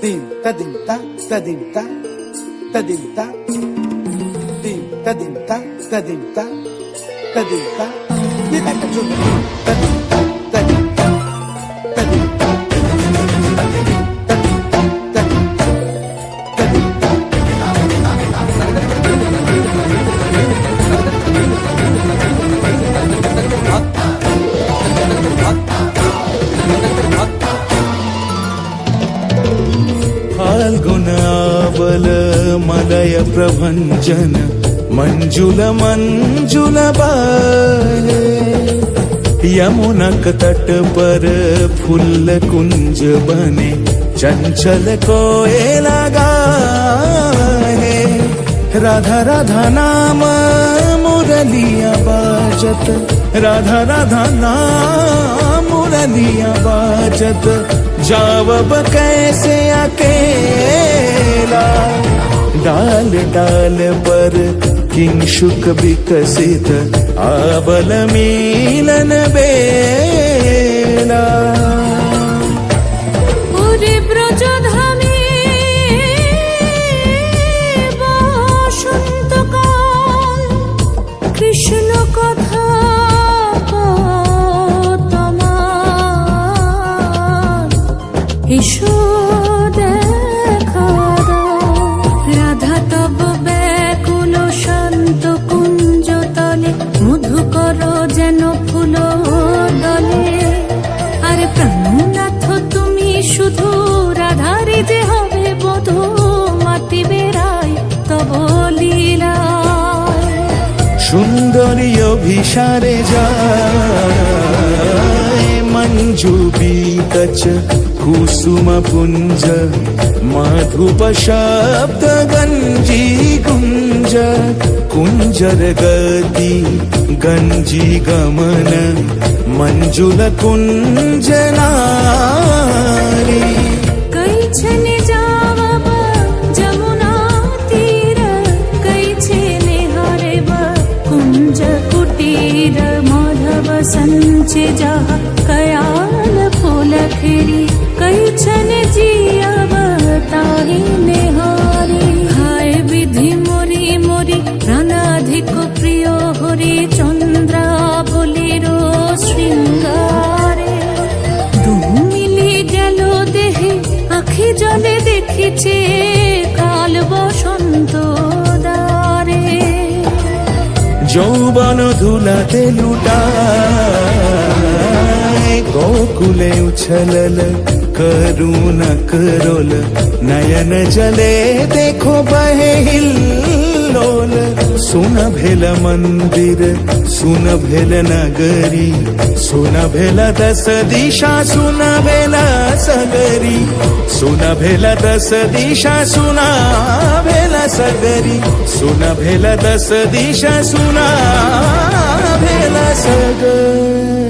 Dim ta dim ta ta dim ta ta dim ta dim ta dim ta ta dim ta ta dim ta ni ta ta dim ta dim ta ta dim ta ta dim ta फाल्गुनावल मलय प्रभंजन मंजुल मंजुल बाहे यमुनक तट पर फूल कुंज बने चंचल कोयला गाहे राधा राधा नाम मुरलिया बाजत राधा राधा नाम मुरलिया बाजत जावब कैसे अकेला डाल डाल पर किंशुक विकसित आबल मिलन बेला কৃষ্ণ কথা এসো দেখা দাও রাধা তব ব্যাকুল শান্ত কুঞ্জ তলে মধুকর যেন ফুল দলে আরে প্রাণনাথ তুমি শুধু রাধারে যে হবে বধূ মাতি বেড়াই তব লীলা সুন্দরী অভিসারে যায় মঞ্জু বিকচ कुसुम पुंज मधुप शब्द गंजी गुंज कुंजर गति गंजी गमन मंजुल कुंज नारी कैछने जावब जमुना तीर कैछने हरेब कुंज कुटीर माधव संचे जहा कयाल फूलखरी कैछन जियब ताहि नेहारी हाय विधि मोरी मोरी प्राणाधिक प्रिय हरि चंद्रा बोलिरो श्रृंगारे দু মিলি গেল দেহে আখি জলে দেখিছে কাল বসন্ত দ্বারে যৌবন ধুলাতে লুটায় গোকুলে উছলল करुण करोल नयन जले देखो बहे हिल्लोल सुन भेल मंदिर सुन भेल नगरी सुन भेल दस दिशा सुन भेल सगरी सुन भेल दस दिशा सुना भेल सगरी सुन भेल दस दिशा सुना भेल सगरी।